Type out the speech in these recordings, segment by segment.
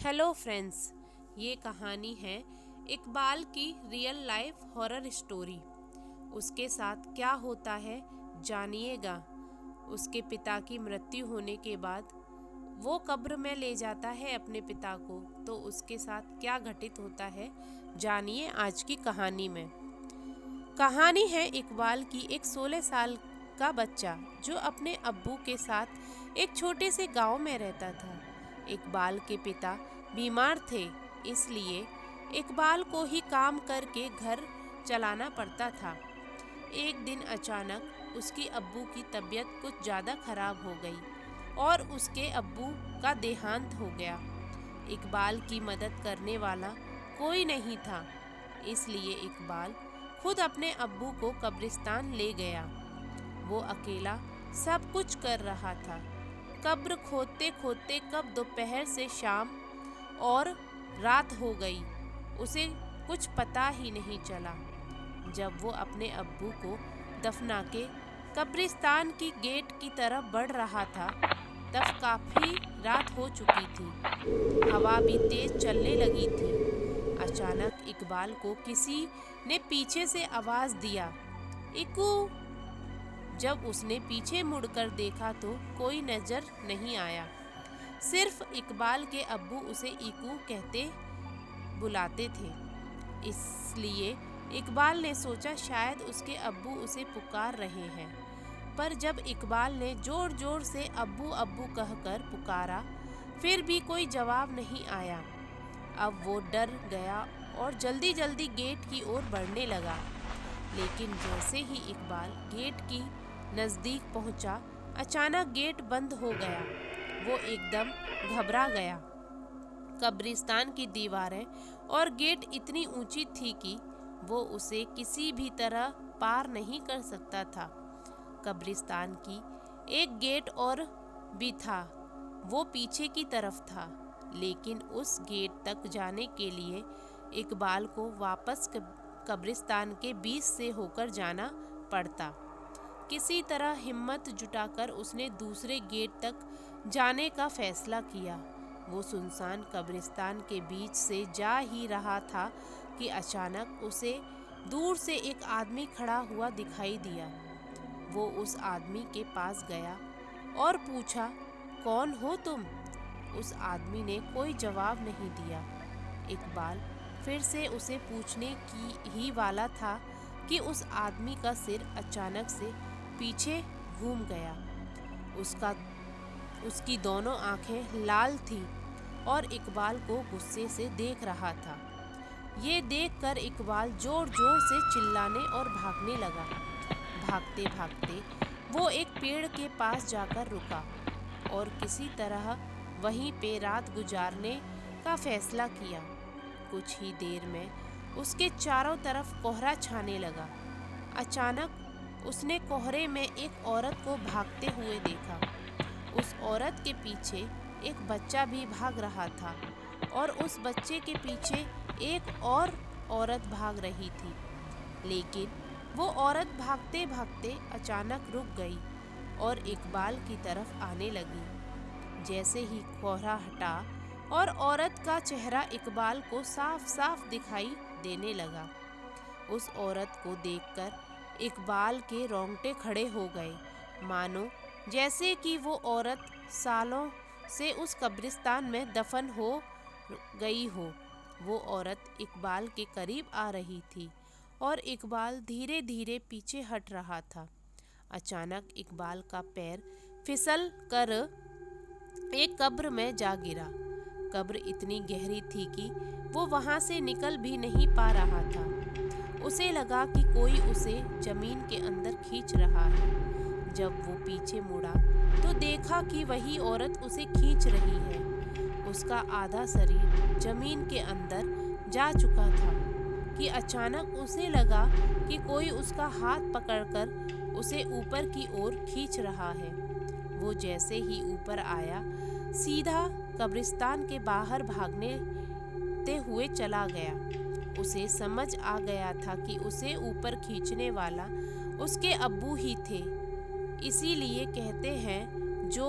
Hello friends, ये कहानी है इकबाल की रियल लाइफ हॉरर स्टोरी। उसके साथ क्या होता है जानिएगा। उसके पिता की मृत्यु होने के बाद वो कब्र में ले जाता है अपने पिता को, तो उसके साथ क्या घटित होता है जानिए आज की कहानी में। कहानी है इकबाल की एक 16 साल का बच्चा जो अपने अब्बू के साथ एक छोटे से गांव में रहता था। इकबाल के पिता बीमार थे, इसलिए इकबाल को ही काम करके घर चलाना पड़ता था। एक दिन अचानक उसकी अब्बू की तबीयत कुछ ज़्यादा खराब हो गई और उसके अब्बू का देहांत हो गया। इकबाल की मदद करने वाला कोई नहीं था, इसलिए इकबाल खुद अपने अब्बू को कब्रिस्तान ले गया। वो अकेला सब कुछ कर रहा था। कब्र खोदते खोदते कब दोपहर से शाम और रात हो गई, उसे कुछ पता ही नहीं चला। जब वो अपने अब्बू को दफना के कब्रिस्तान की गेट की तरफ बढ़ रहा था, तब काफ़ी रात हो चुकी थी। हवा भी तेज चलने लगी थी। अचानक इकबाल को किसी ने पीछे से आवाज़ दिया, इकू। जब उसने पीछे मुड़कर देखा तो कोई नजर नहीं आया। सिर्फ इकबाल के अब्बू उसे इकू कहते बुलाते थे। इसलिए इकबाल ने सोचा शायद उसके अब्बू उसे पुकार रहे हैं। पर जब इकबाल ने जोर जोर से अब्बू अब्बू कहकर पुकारा, फिर भी कोई जवाब नहीं आया। अब वो डर गया और जल्दी जल्दी गेट की ओर बढ़ने लगा। लेकिन जैसे ही इकबाल गेट की नज़दीक पहुंचा, अचानक गेट बंद हो गया। वो एकदम घबरा गया। कब्रिस्तान की दीवारें और गेट इतनी ऊंची थी कि वो उसे किसी भी तरह पार नहीं कर सकता था। कब्रिस्तान की एक गेट और भी था, वो पीछे की तरफ था। लेकिन उस गेट तक जाने के लिए इकबाल को वापस कब्रिस्तान के बीच से होकर जाना पड़ता। किसी तरह हिम्मत जुटाकर उसने दूसरे गेट तक जाने का फैसला किया। वो सुनसान कब्रिस्तान के बीच से जा ही रहा था कि अचानक उसे दूर से एक आदमी खड़ा हुआ दिखाई दिया। वो उस आदमी के पास गया और पूछा, कौन हो तुम? उस आदमी ने कोई जवाब नहीं दिया। इकबाल फिर से उसे पूछने की ही वाला था कि उस आदमी का सिर अचानक से पीछे घूम गया। उसकी दोनों आंखें लाल थीं और इकबाल को गुस्से से देख रहा था। ये देखकर इकबाल जोर जोर से चिल्लाने और भागने लगा। भागते भागते वो एक पेड़ के पास जाकर रुका और किसी तरह वहीं पे रात गुजारने का फैसला किया। कुछ ही देर में उसके चारों तरफ कोहरा छाने लगा। अचानक उसने कोहरे में एक औरत को भागते हुए देखा। उस औरत के पीछे एक बच्चा भी भाग रहा था और उस बच्चे के पीछे एक और औरत भाग रही थी। लेकिन वो औरत भागते भागते अचानक रुक गई और इकबाल की तरफ आने लगी। जैसे ही कोहरा हटा और औरत का चेहरा इकबाल को साफ साफ दिखाई देने लगा। उस औरत को देखकर इकबाल के रोंगटे खड़े हो गए, मानो जैसे कि वो औरत सालों से उस कब्रिस्तान में दफन हो गई हो। वो औरत इकबाल के करीब आ रही थी और इकबाल धीरे धीरे पीछे हट रहा था। अचानक इकबाल का पैर फिसल कर एक कब्र में जा गिरा। कब्र इतनी गहरी थी कि वो वहां से निकल भी नहीं पा रहा था। उसे लगा कि कोई उसे जमीन के अंदर खींच रहा है। जब वो पीछे मुड़ा तो देखा कि वही औरत उसे खींच रही है। उसका आधा शरीर जमीन के अंदर जा चुका था कि अचानक उसे लगा कि कोई उसका हाथ पकड़कर उसे ऊपर की ओर खींच रहा है। वो जैसे ही ऊपर आया, सीधा कब्रिस्तान के बाहर भागने हुए चला गया। उसे समझ आ गया था कि उसे ऊपर खींचने वाला उसके अब्बू ही थे। इसीलिए कहते हैं, जो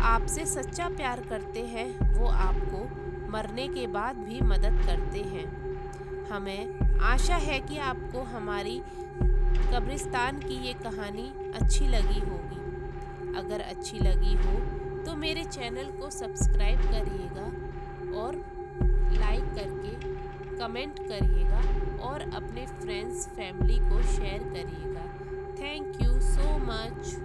आपसे सच्चा प्यार करते हैं वो आपको मरने के बाद भी मदद करते हैं। हमें आशा है कि आपको हमारी कब्रिस्तान की ये कहानी अच्छी लगी होगी। अगर अच्छी लगी हो तो मेरे चैनल को सब्सक्राइब करिएगा और लाइक करके कमेंट करिएगा और अपने फ्रेंड्स फैमिली को शेयर करिएगा। Thank you so much.